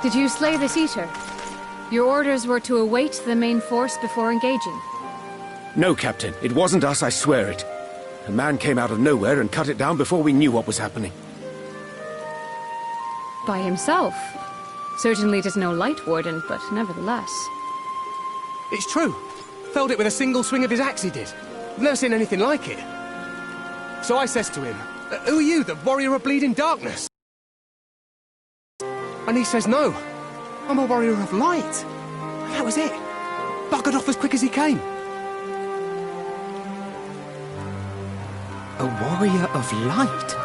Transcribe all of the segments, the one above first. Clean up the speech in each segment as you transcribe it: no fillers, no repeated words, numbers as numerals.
Did you slay this eater? Your orders were to await the main force before engaging. No, Captain. It wasn't us, I swear it. A man came out of nowhere and cut it down before we knew what was happening. By himself? Certainly it is no light warden, but nevertheless. It's true. Felled it with a single swing of his axe he did. I've never seen anything like it. So I says to him, "Who are you, the warrior of bleeding darkness?" And he says, "No, I'm a warrior of light." And that was it. Buggered off as quick as he came. A warrior of light?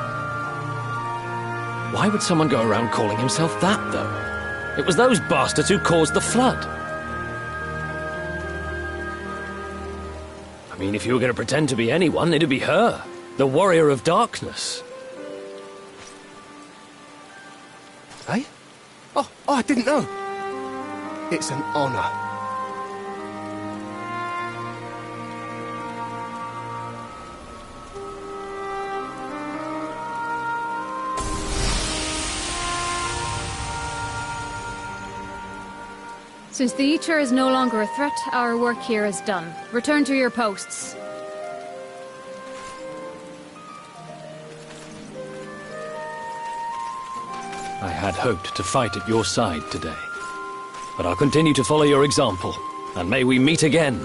Why would someone go around calling himself that, though? It was those bastards who caused the flood. I mean, if you were going to pretend to be anyone, it'd be her. The warrior of darkness. Eh? Oh, I didn't know. It's an honor. Since the Eater is no longer a threat, our work here is done. Return to your posts. I had hoped to fight at your side today. But I'll continue to follow your example, and may we meet again.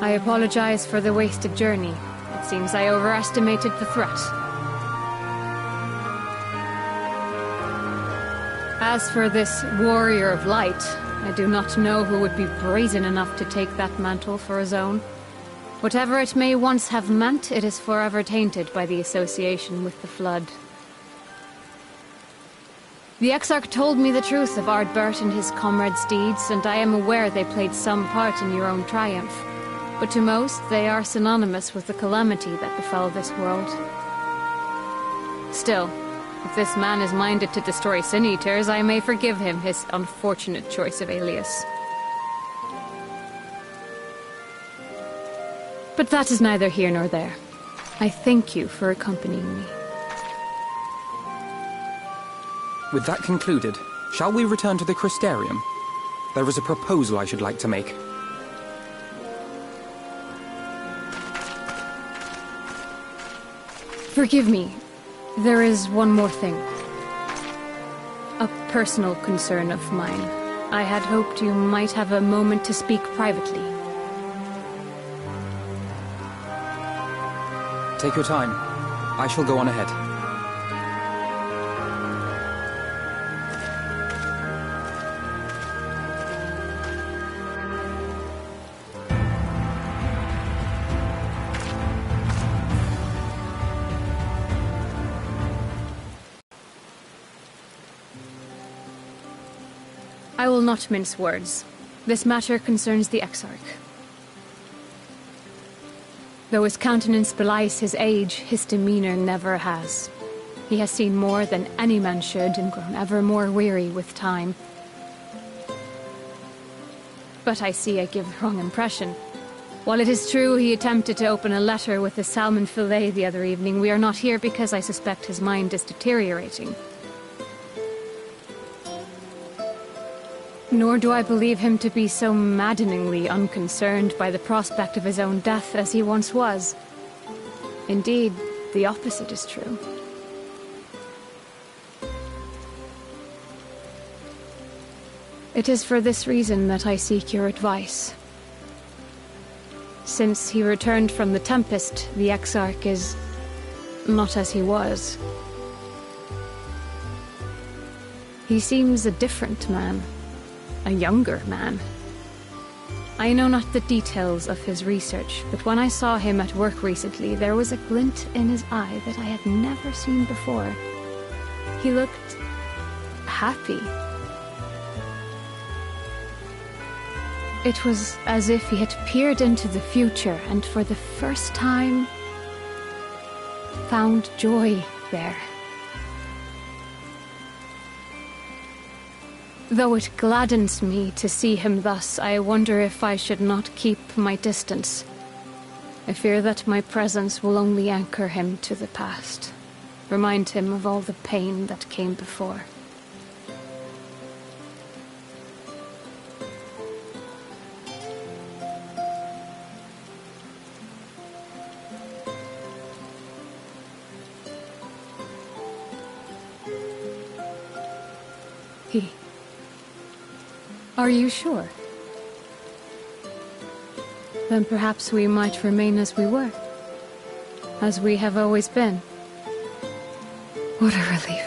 I apologize for the wasted journey. It seems I overestimated the threat. As for this warrior of light, I do not know who would be brazen enough to take that mantle for his own. Whatever it may once have meant, it is forever tainted by the association with the Flood. The Exarch told me the truth of Ardbert and his comrades' deeds, and I am aware they played some part in your own triumph. But to most, they are synonymous with the calamity that befell this world. Still, if this man is minded to destroy Sin-Eaters, I may forgive him his unfortunate choice of alias. But that is neither here nor there. I thank you for accompanying me. With that concluded, shall we return to the Crystarium? There is a proposal I should like to make. Forgive me. There is one more thing. A personal concern of mine. I had hoped you might have a moment to speak privately. Take your time. I shall go on ahead. I will not mince words. This matter concerns the Exarch. Though his countenance belies his age, his demeanor never has. He has seen more than any man should and grown ever more weary with time. But I see I give the wrong impression. While it is true he attempted to open a letter with a salmon fillet the other evening, we are not here because I suspect his mind is deteriorating. Nor do I believe him to be so maddeningly unconcerned by the prospect of his own death as he once was. Indeed, the opposite is true. It is for this reason that I seek your advice. Since he returned from the Tempest, the Exarch is not as he was. He seems a different man. A younger man. I know not the details of his research, but when I saw him at work recently, there was a glint in his eye that I had never seen before. He looked happy. It was as if he had peered into the future and for the first time found joy there. Though it gladdens me to see him thus, I wonder if I should not keep my distance. I fear that my presence will only anchor him to the past, remind him of all the pain that came before. Are you sure? Then perhaps we might remain as we were. As we have always been. What a relief.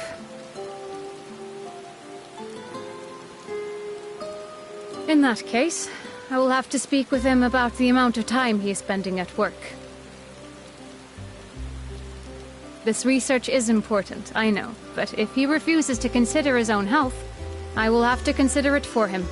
In that case, I will have to speak with him about the amount of time he is spending at work. This research is important, I know, but if he refuses to consider his own health, I will have to consider it for him.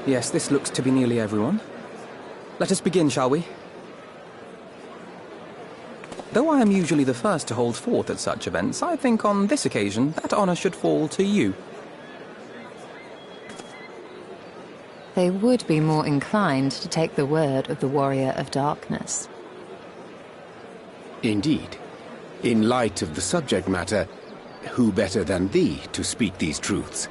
Yes, this looks to be nearly everyone. Let us begin, shall we? Though I am usually the first to hold forth at such events, I think on this occasion that honor should fall to you. They would be more inclined to take the word of the Warrior of Darkness. Indeed. In light of the subject matter, who better than thee to speak these truths?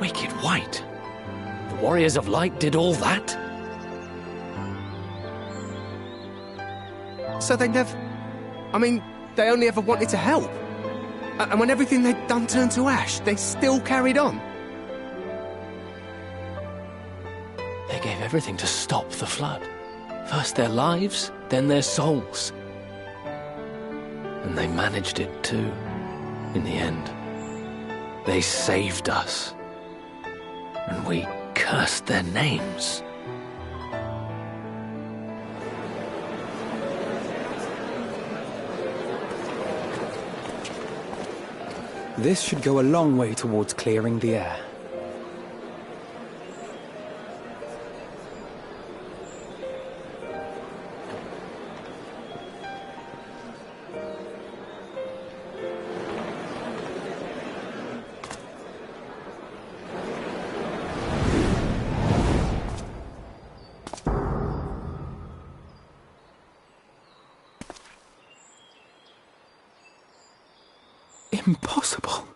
Wicked White? The Warriors of Light did all that? So they never... I mean, they only ever wanted to help. And when everything they'd done turned to ash, they still carried on. They gave everything to stop the flood. First their lives, then their souls. And they managed it too, in the end. They saved us. And we cursed their names. This should go a long way towards clearing the air. Impossible.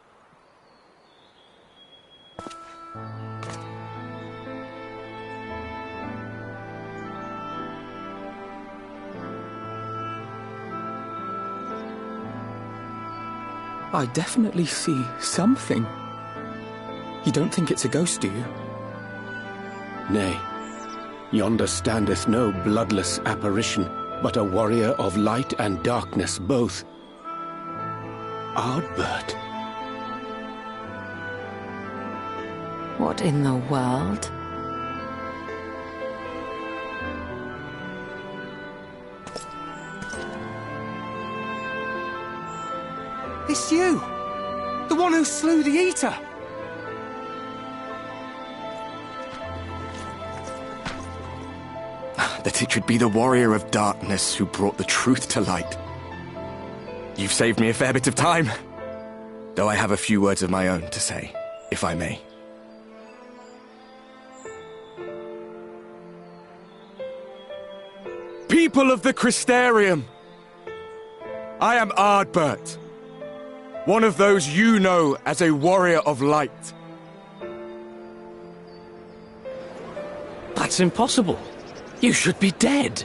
I definitely see something. You don't think it's a ghost, do you? Nay. Yonder standeth no bloodless apparition, but a warrior of light and darkness both. Ardbert. What in the world? It's you! The one who slew the Eater! That it should be the Warrior of Darkness who brought the truth to light. You've saved me a fair bit of time, though I have a few words of my own to say, if I may. People of the Crystarium! I am Ardbert, one of those you know as a Warrior of Light. That's impossible. You should be dead.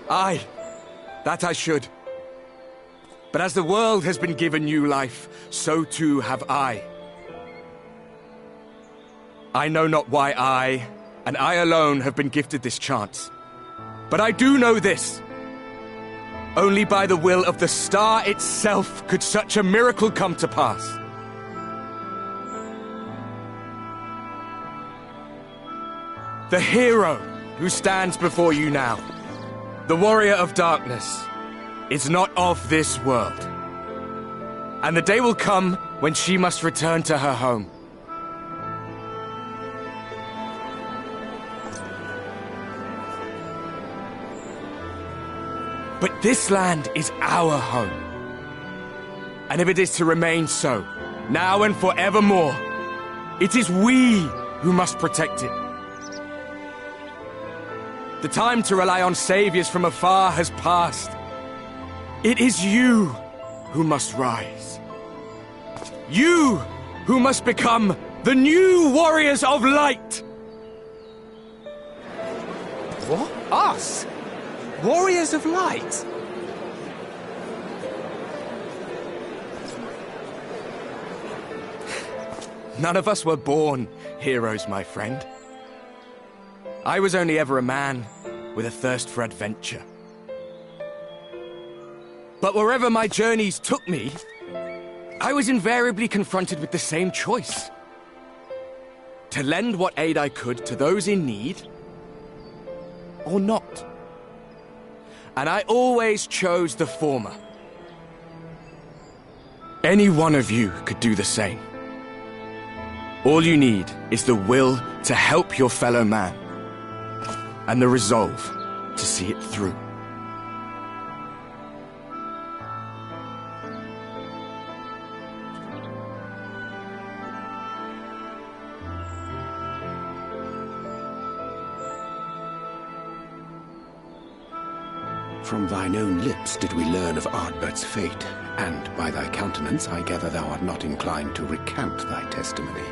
Aye, that I should. But as the world has been given new life, so too have I. I know not why I, and I alone, have been gifted this chance. But I do know this. Only by the will of the star itself could such a miracle come to pass. The hero who stands before you now, the Warrior of Darkness, is not of this world. And the day will come when she must return to her home. But this land is our home. And if it is to remain so, now and forevermore, it is we who must protect it. The time to rely on saviors from afar has passed. It is you who must rise. You who must become the new warriors of light! What? Us? Warriors of light? None of us were born heroes, my friend. I was only ever a man with a thirst for adventure. But wherever my journeys took me, I was invariably confronted with the same choice. To lend what aid I could to those in need, or not. And I always chose the former. Any one of you could do the same. All you need is the will to help your fellow man, and the resolve to see it through. From thine own lips did we learn of Ardbert's fate, and by thy countenance I gather thou art not inclined to recant thy testimony.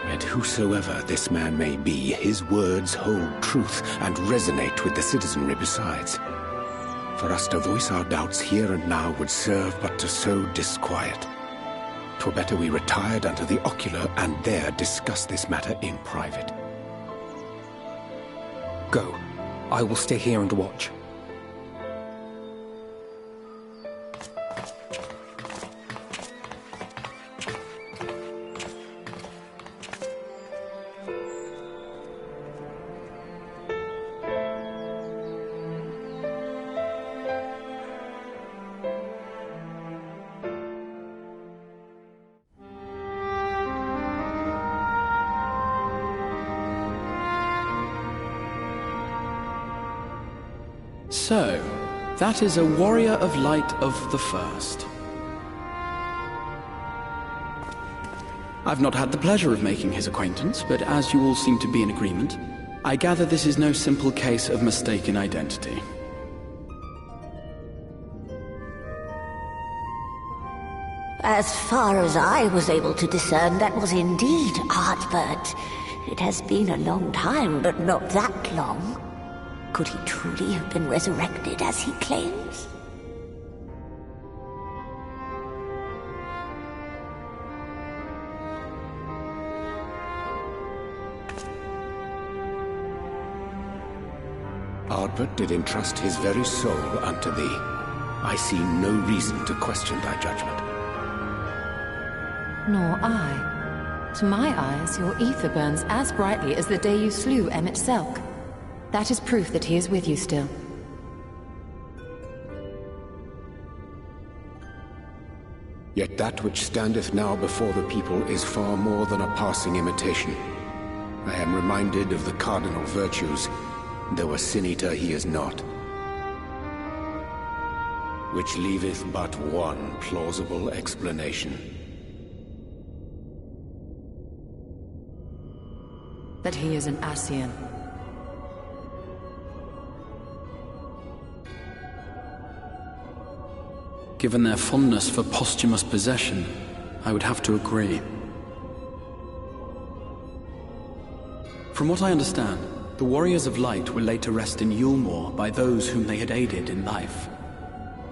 Yet whosoever this man may be, his words hold truth and resonate with the citizenry besides. For us to voice our doubts here and now would serve but to sow disquiet. 'Twere better we retired unto the ocular and there discuss this matter in private. Go. I will stay here and watch. So, that is a warrior of light of the first. I've not had the pleasure of making his acquaintance, but as you all seem to be in agreement, I gather this is no simple case of mistaken identity. As far as I was able to discern, that was indeed Ardbert. It has been a long time, but not that long. Could he truly have been resurrected as he claims? Ardbert did entrust his very soul unto thee. I see no reason to question thy judgment. Nor I. To my eyes, your ether burns as brightly as the day you slew Emmett Selk. That is proof that he is with you still. Yet that which standeth now before the people is far more than a passing imitation. I am reminded of the cardinal virtues, though a sin-eater he is not. Which leaveth but one plausible explanation. That he is an Ascian. Given their fondness for posthumous possession, I would have to agree. From what I understand, the Warriors of Light were laid to rest in Yulmore by those whom they had aided in life.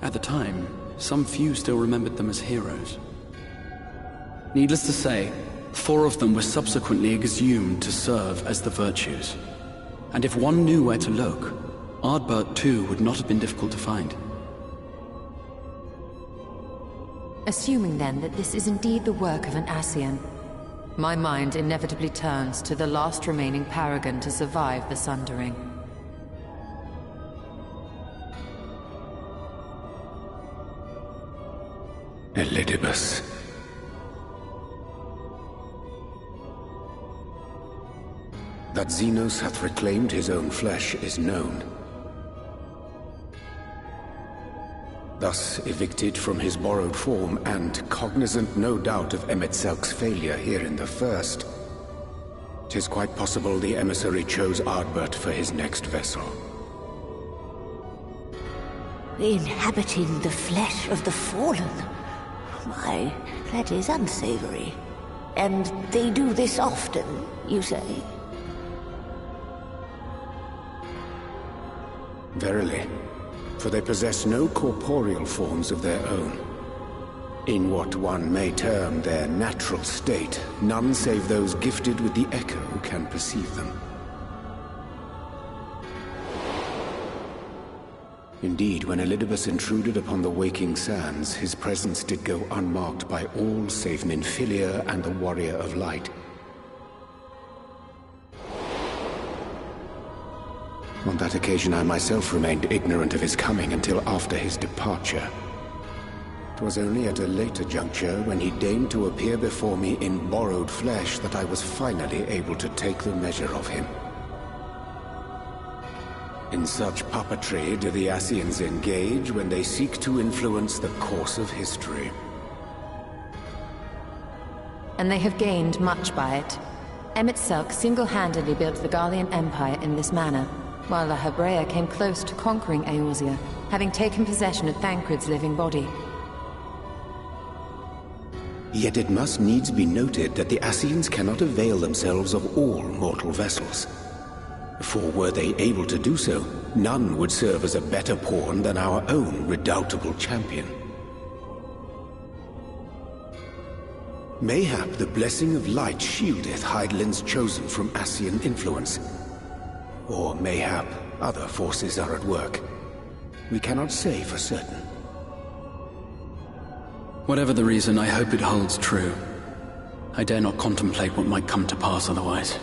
At the time, some few still remembered them as heroes. Needless to say, 4 of them were subsequently exhumed to serve as the virtues. And if one knew where to look, Ardbert too would not have been difficult to find. Assuming then that this is indeed the work of an Ascian, my mind inevitably turns to the last remaining paragon to survive the Sundering. Elidibus. That Xenos hath reclaimed his own flesh is known. Thus evicted from his borrowed form, and cognizant no doubt of Emet-Selk's failure here in the First, 'tis quite possible the emissary chose Ardbert for his next vessel. Inhabiting the flesh of the fallen? Why, that is unsavory. And they do this often, you say? Verily, for they possess no corporeal forms of their own. In what one may term their natural state, none save those gifted with the echo can perceive them. Indeed, when Elidibus intruded upon the waking sands, his presence did go unmarked by all save Minfilia and the Warrior of Light. On that occasion I myself remained ignorant of his coming until after his departure. It was only at a later juncture, when he deigned to appear before me in borrowed flesh, that I was finally able to take the measure of him. In such puppetry do the Ascians engage when they seek to influence the course of history. And they have gained much by it. Emet-Selk single-handedly built the Garlean Empire in this manner, while La Hebrea came close to conquering Eorzea, having taken possession of Thancred's living body. Yet it must needs be noted that the Ascians cannot avail themselves of all mortal vessels. For were they able to do so, none would serve as a better pawn than our own redoubtable champion. Mayhap the blessing of light shieldeth Hydaelyn's chosen from Ascian influence. Or mayhap other forces are at work. We cannot say for certain. Whatever the reason, I hope it holds true. I dare not contemplate what might come to pass otherwise.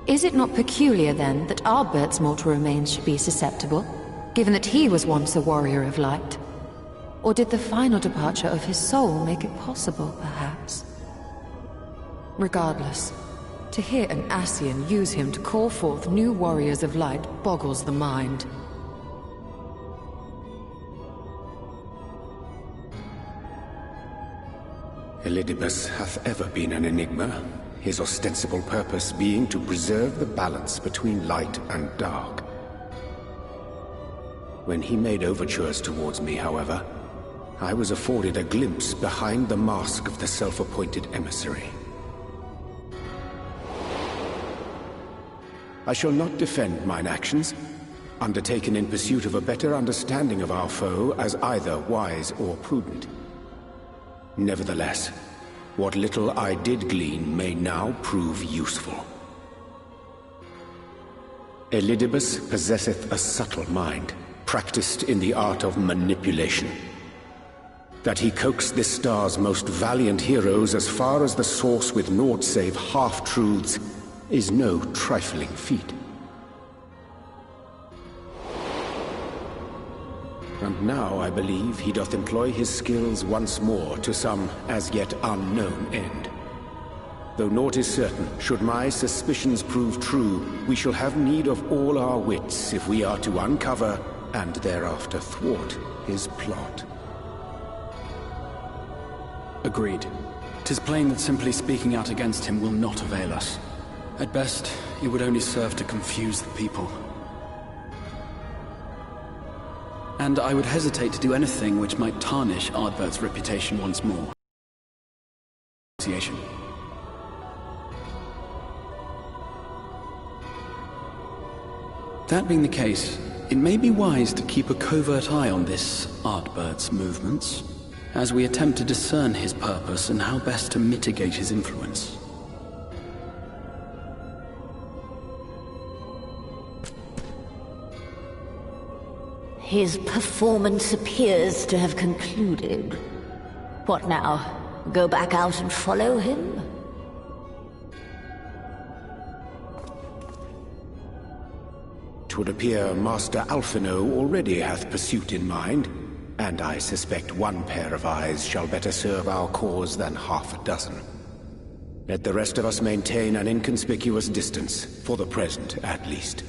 Is it not peculiar, then, that Ardbert's mortal remains should be susceptible, given that he was once a warrior of light? Or did the final departure of his soul make it possible, perhaps? Regardless, to hear an Ascian use him to call forth new warriors of light boggles the mind. Elidibus hath ever been an enigma, his ostensible purpose being to preserve the balance between light and dark. When he made overtures towards me, however, I was afforded a glimpse behind the mask of the self-appointed emissary. I shall not defend mine actions, undertaken in pursuit of a better understanding of our foe as either wise or prudent. Nevertheless, what little I did glean may now prove useful. Elidibus possesseth a subtle mind, practiced in the art of manipulation. That he coaxed this star's most valiant heroes as far as the source with naught save half-truths is no trifling feat. And now I believe he doth employ his skills once more to some as yet unknown end. Though naught is certain, should my suspicions prove true, we shall have need of all our wits if we are to uncover and thereafter thwart his plot. Agreed. 'Tis plain that simply speaking out against him will not avail us. At best, it would only serve to confuse the people. And I would hesitate to do anything which might tarnish Ardbert's reputation once more. That being the case, it may be wise to keep a covert eye on this Ardbert's movements, as we attempt to discern his purpose and how best to mitigate his influence. His performance appears to have concluded. What now? Go back out and follow him? Twould appear Master Alphino already hath pursuit in mind, and I suspect one pair of eyes shall better serve our cause than half a dozen. Let the rest of us maintain an inconspicuous distance, for the present at least.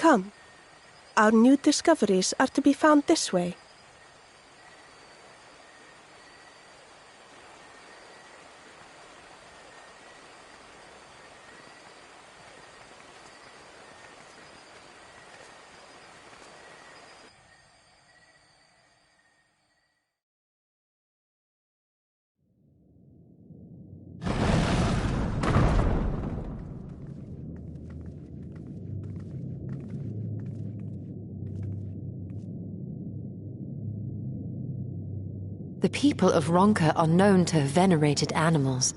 Come. Our new discoveries are to be found this way. The people of Ronka are known to have venerated animals,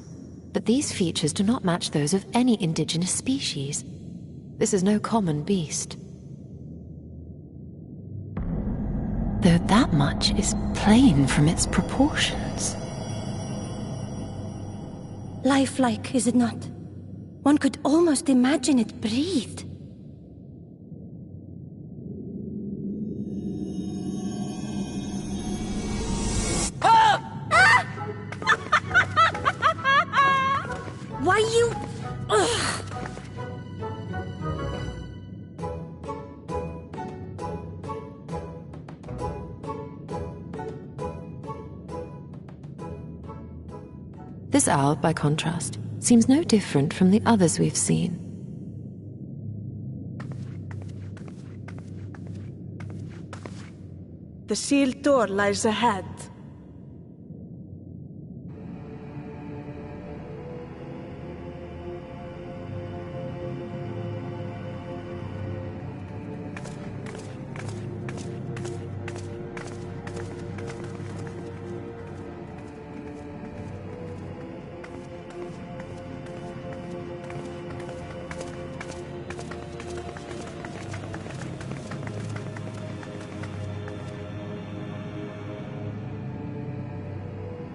but these features do not match those of any indigenous species. This is no common beast. Though that much is plain from its proportions. Lifelike, is it not? One could almost imagine it breathed. Why you... Ugh. This owl, by contrast, seems no different from the others we've seen. The sealed door lies ahead.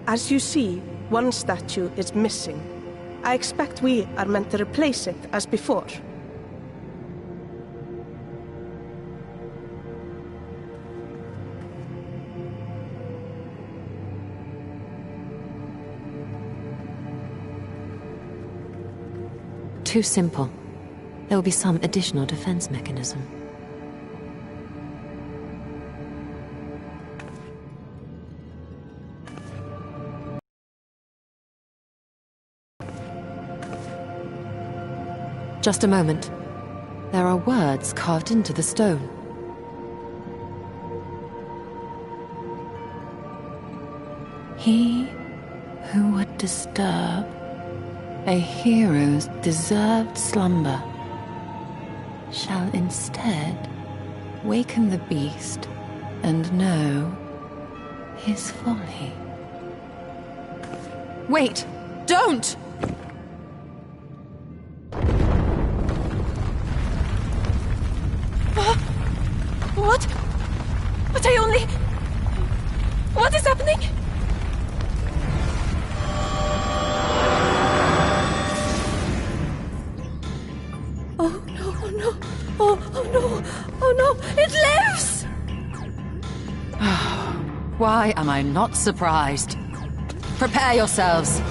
As you see, one statue is missing. I expect we are meant to replace it as before. Too simple. There will be some additional defense mechanism. Just a moment. There are words carved into the stone. He who would disturb a hero's deserved slumber shall instead waken the beast and know his folly. Wait! Don't! What? But I only... What is happening? Oh no, oh no, oh no, oh no, it lives! Why am I not surprised? Prepare yourselves.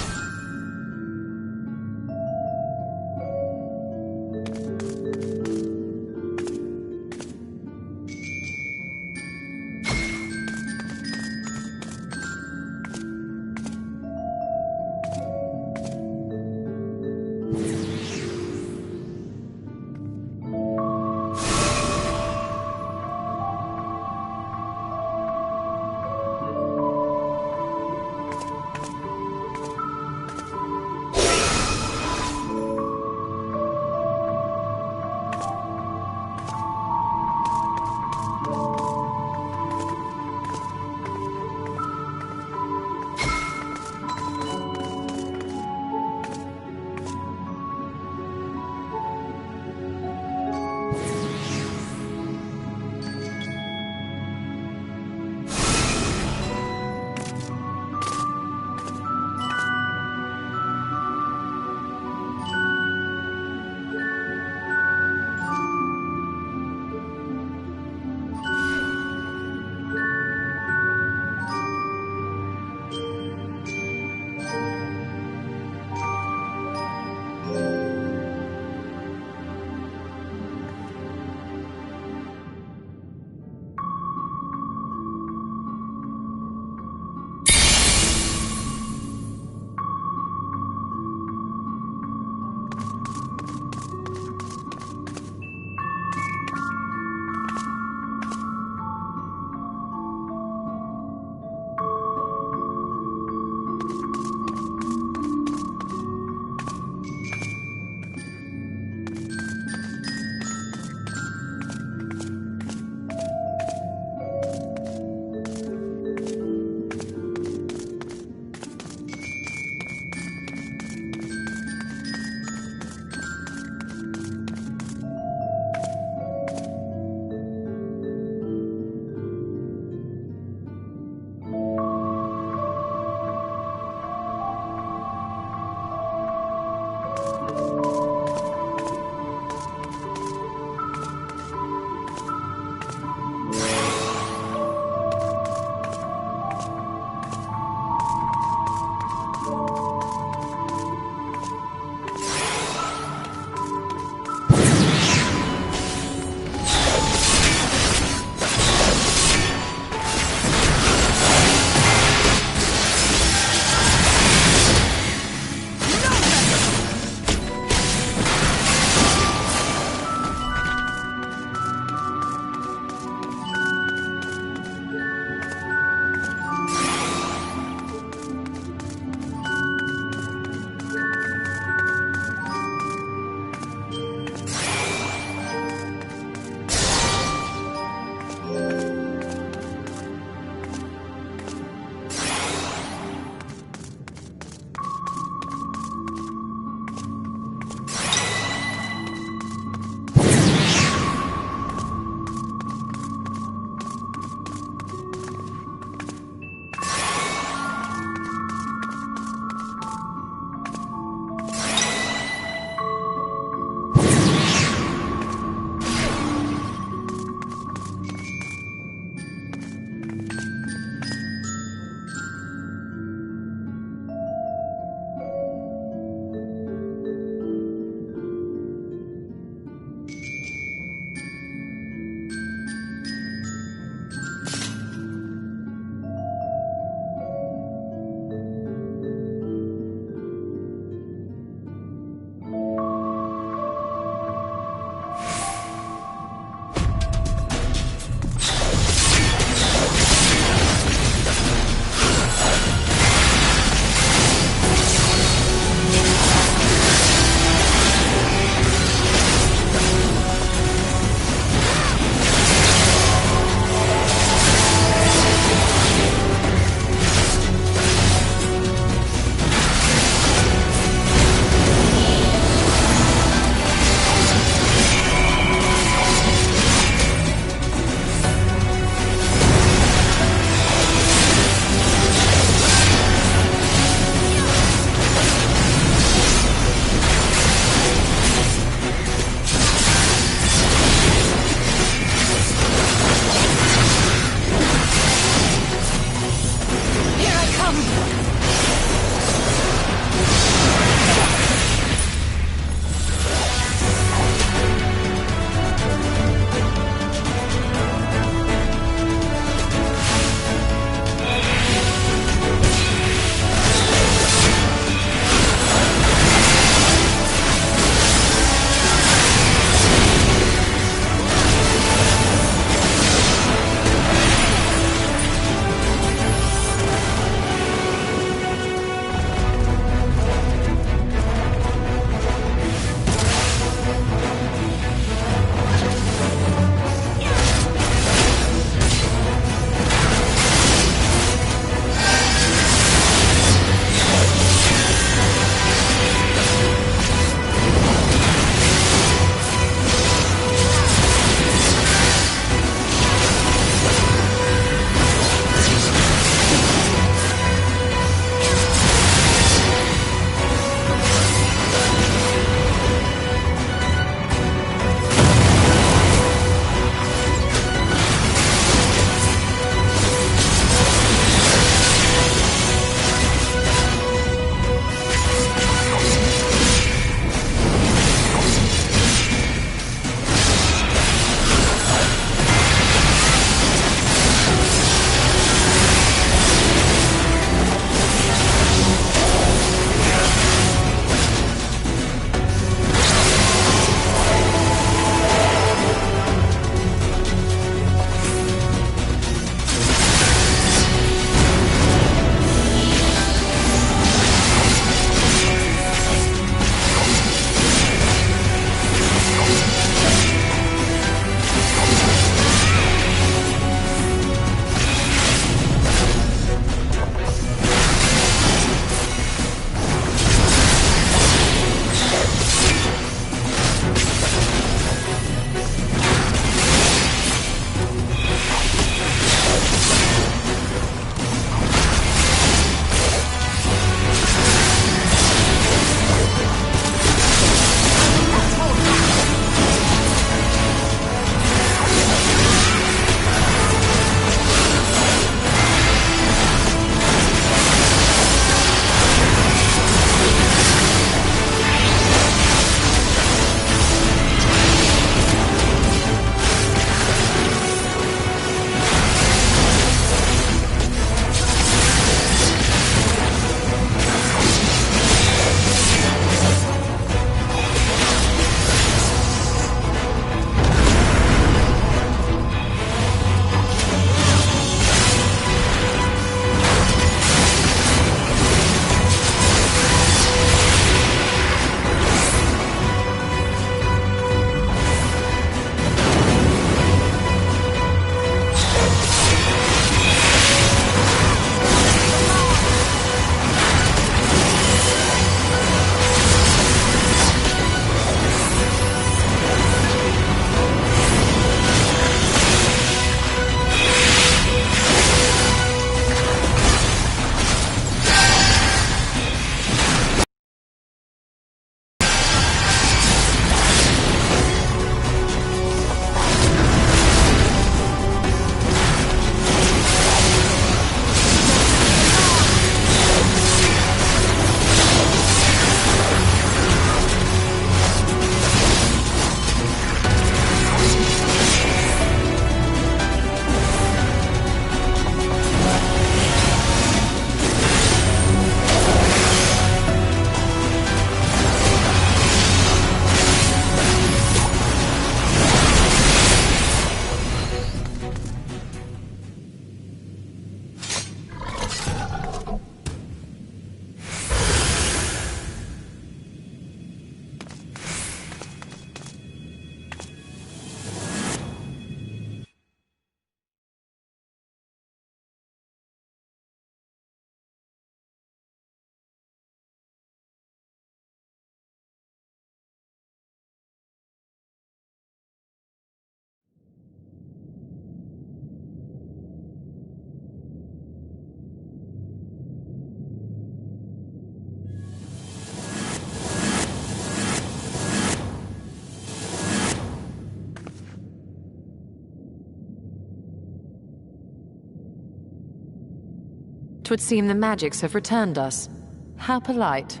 'Twould seem the magics have returned us. How polite.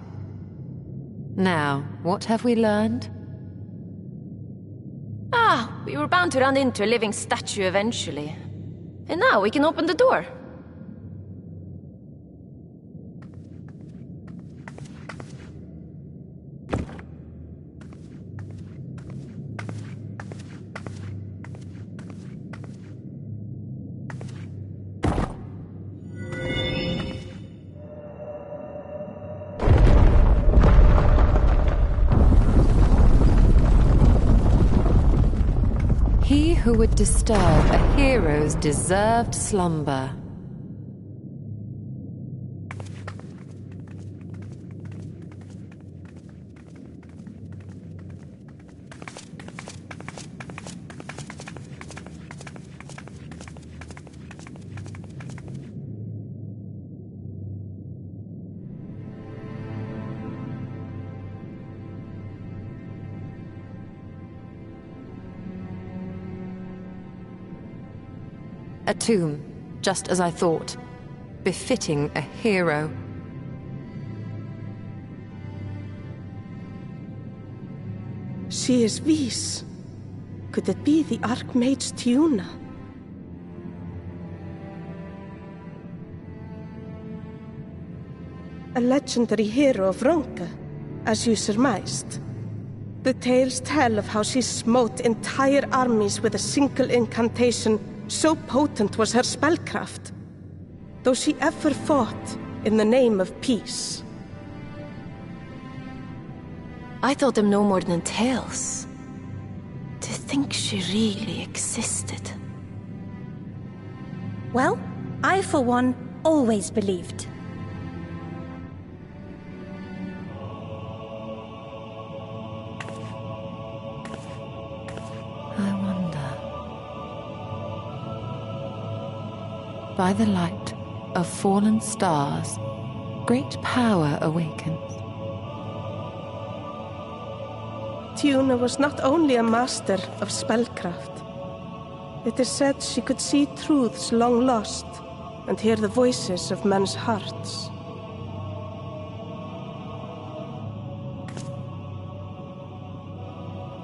Now, what have we learned? We were bound to run into a living statue eventually. And now we can open the door. He who would disturb a hero's deserved slumber. A tomb, just as I thought. Befitting a hero. She is Vis. Could it be the Archmage Tiuna? A legendary hero of Ronka, as you surmised. The tales tell of how she smote entire armies with a single incantation. So potent was her spellcraft, though she ever fought in the name of peace. I thought them no more than tales. To think she really existed. Well, I for one always believed. By the light of fallen stars, great power awakens. Tiuna was not only a master of spellcraft. It is said she could see truths long lost and hear the voices of men's hearts.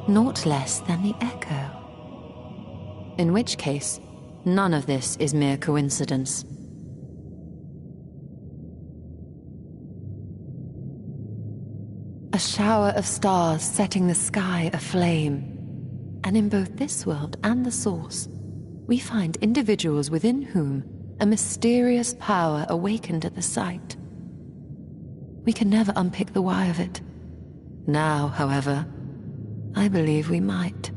Naught less than the echo. In which case, none of this is mere coincidence. A shower of stars setting the sky aflame. And in both this world and the Source, we find individuals within whom a mysterious power awakened at the sight. We can never unpick the why of it. Now, however, I believe we might.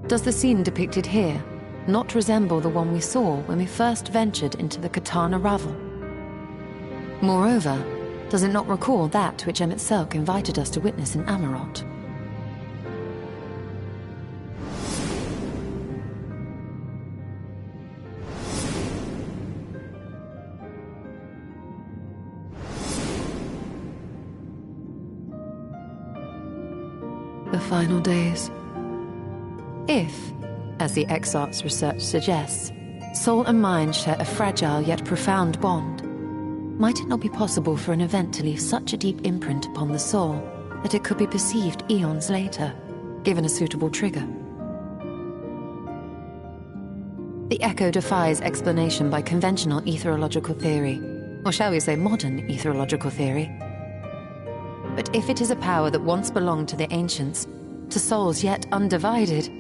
Does the scene depicted here not resemble the one we saw when we first ventured into the Katana Ravel? Moreover, does it not recall that which Emet-Selch invited us to witness in Amarot? The final days. If, as the XIV's research suggests, soul and mind share a fragile yet profound bond, might it not be possible for an event to leave such a deep imprint upon the soul that it could be perceived eons later, given a suitable trigger? The echo defies explanation by conventional etherological theory, or shall we say modern etherological theory. But if it is a power that once belonged to the ancients, to souls yet undivided,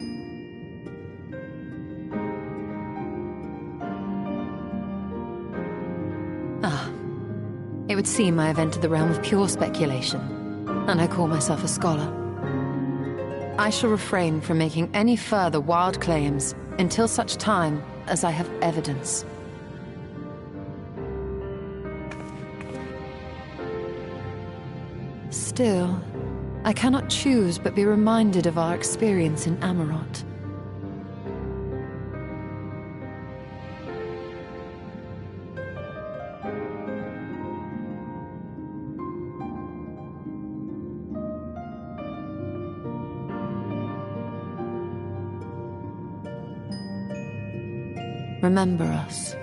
it would seem I have entered the realm of pure speculation, and I call myself a scholar. I shall refrain from making any further wild claims until such time as I have evidence. Still, I cannot choose but be reminded of our experience in Amarot. remember us.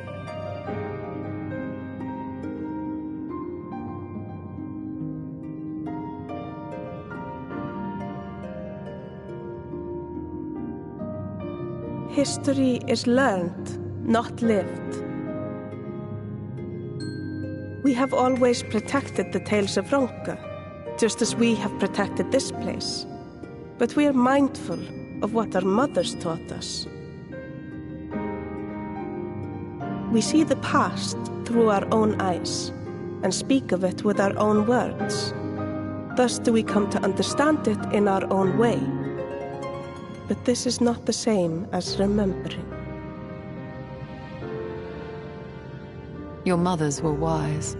History is learned, not lived. We have always protected the tales of Ronka, just as we have protected this place. But we are mindful of what our mothers taught us. We see the past through our own eyes and speak of it with our own words. Thus do we come to understand it in our own way. But this is not the same as remembering. Your mothers were wise.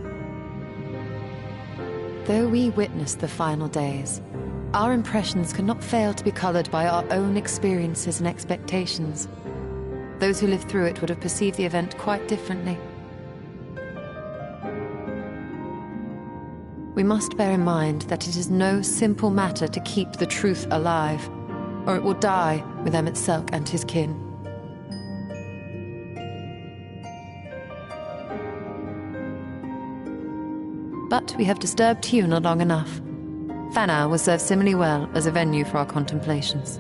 Though we witnessed the final days, our impressions cannot fail to be colored by our own experiences and expectations. Those who lived through it would have perceived the event quite differently. We must bear in mind that it is no simple matter to keep the truth alive, or it will die with Emmett Selk and his kin. But we have disturbed Tuna long enough. Fanau will serve similarly well as a venue for our contemplations.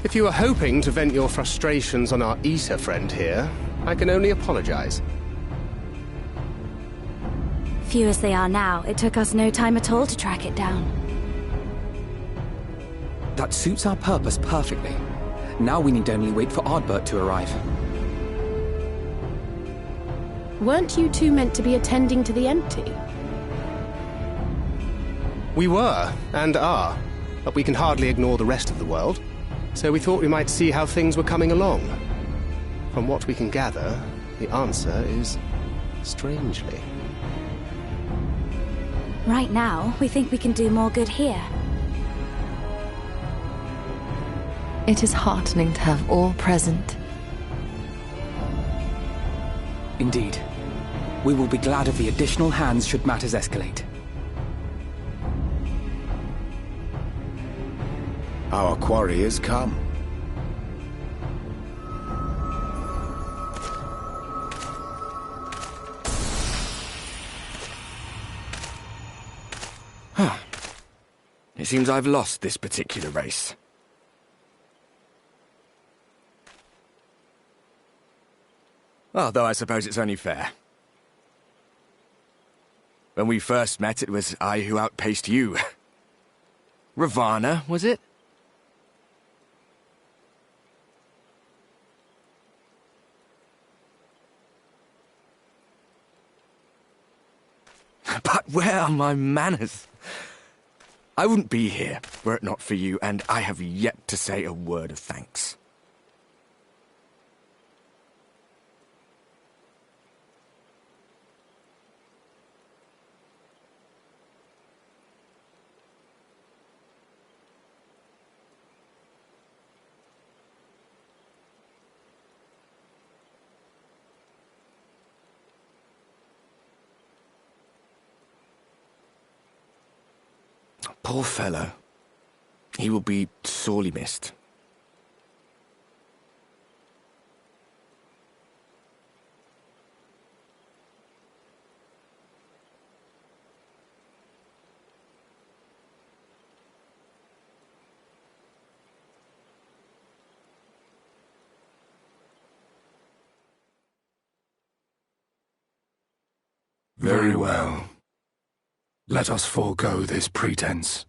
If you were hoping to vent your frustrations on our Issa friend here, I can only apologize. Few as they are now, it took us no time at all to track it down. That suits our purpose perfectly. Now we need only wait for Ardbert to arrive. Weren't you two meant to be attending to the empty? We were, and are, but we can hardly ignore the rest of the world. So we thought we might see how things were coming along. From what we can gather, the answer is strangely. Right now, we think we can do more good here. It is heartening to have all present. Indeed. We will be glad of the additional hands should matters escalate. Our quarry has come. It seems I've lost this particular race. Although I suppose it's only fair. When we first met, it was I who outpaced you. Ravana, was it? But where are my manners? I wouldn't be here were it not for you, and I have yet to say a word of thanks. Poor fellow. He will be sorely missed. Very well. Let us forego this pretense.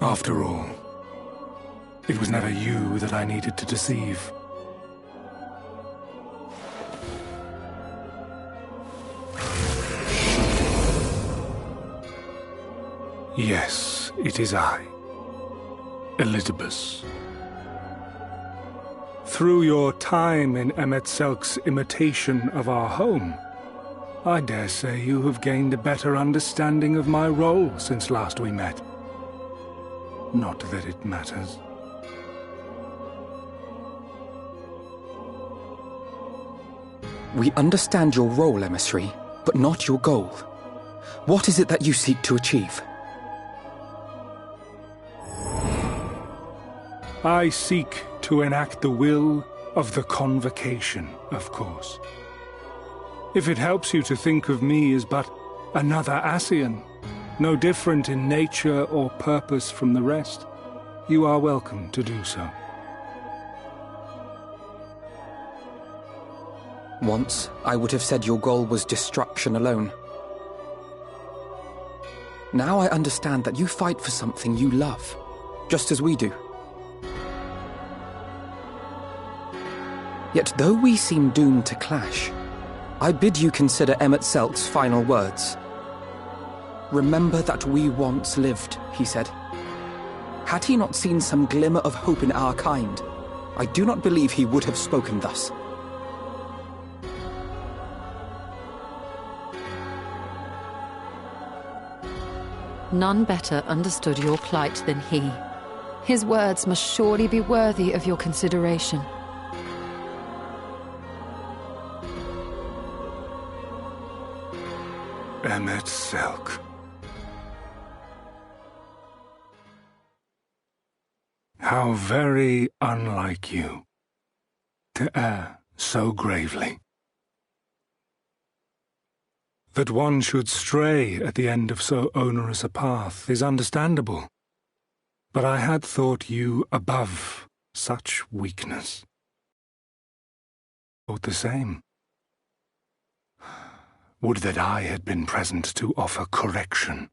After all, it was never you that I needed to deceive. Yes, it is I, Elizabeth. Through your time in Emet-Selk's imitation of our home, I dare say you have gained a better understanding of my role since last we met. Not that it matters. We understand your role, emissary, but not your goal. What is it that you seek to achieve? I seek to enact the will of the Convocation, of course. If it helps you to think of me as but another Ascian, no different in nature or purpose from the rest, you are welcome to do so. Once, I would have said your goal was destruction alone. Now I understand that you fight for something you love, just as we do. Yet though we seem doomed to clash, I bid you consider Emet-Selk's final words. Remember that we once lived, he said. Had he not seen some glimmer of hope in our kind, I do not believe he would have spoken thus. None better understood your plight than he. His words must surely be worthy of your consideration. Emet-Selk. How very unlike you to err so gravely. That one should stray at the end of so onerous a path is understandable. but I had thought you above such weakness. Thought the same. Would that I had been present to offer correction.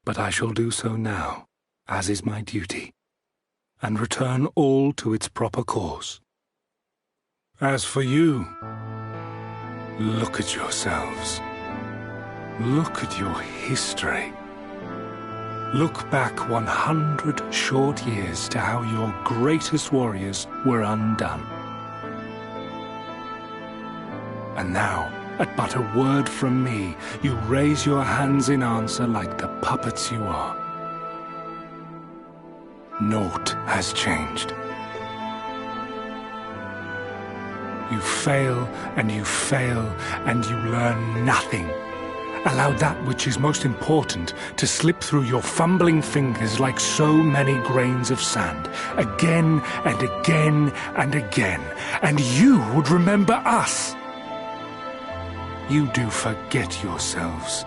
But I shall do so now, as is my duty, and return all to its proper course. As for you, look at yourselves. Look at your history. Look back 100 short years to how your greatest warriors were undone. And now, at but a word from me, you raise your hands in answer like the puppets you are. Naught has changed. You fail, and you fail, and you learn nothing. Allow that which is most important to slip through your fumbling fingers like so many grains of sand, again and again and again, and you would remember us. You do forget yourselves.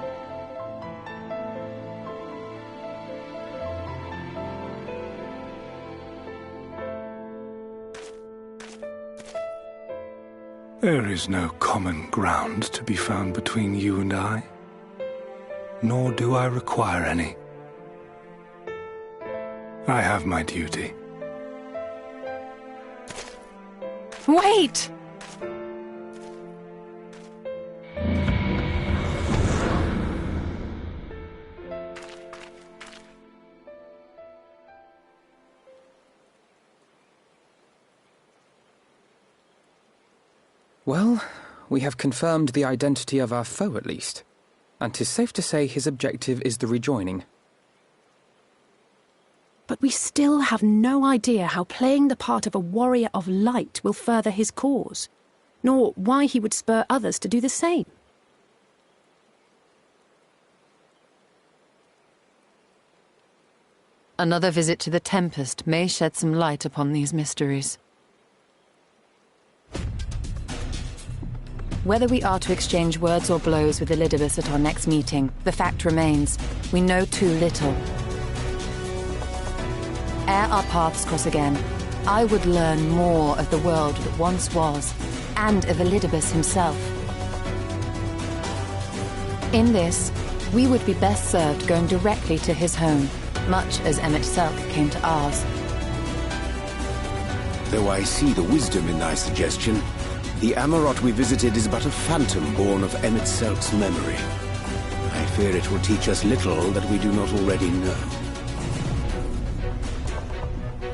There is no common ground to be found between you and I, nor do I require any. I have my duty. Wait! Well, we have confirmed the identity of our foe at least, and 'tis safe to say his objective is the rejoining. But we still have no idea how playing the part of a warrior of light will further his cause, nor why he would spur others to do the same. Another visit to the Tempest may shed some light upon these mysteries. Whether we are to exchange words or blows with Elidibus at our next meeting, the fact remains, we know too little. Ere our paths cross again, I would learn more of the world that once was, and of Elidibus himself. In this, we would be best served going directly to his home, much as Emmett Selk came to ours. Though I see the wisdom in thy suggestion, the Amarot we visited is but a phantom born of Emmett Selk's memory. I fear it will teach us little that we do not already know.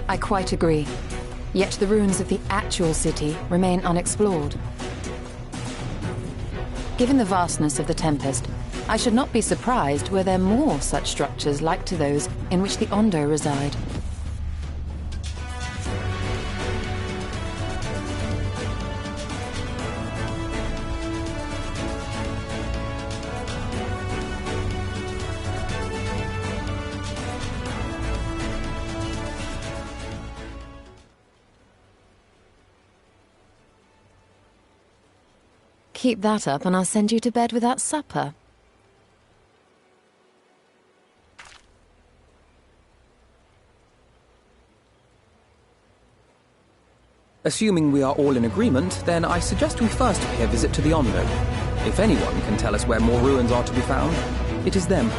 I quite agree. Yet the ruins of the actual city remain unexplored. Given the vastness of the Tempest, I should not be surprised were there more such structures like to those in which the Ondo reside. Keep that up and I'll send you to bed without supper. Assuming we are all in agreement, then I suggest we first pay a visit to the Ondo. If anyone can tell us where more ruins are to be found, it is them.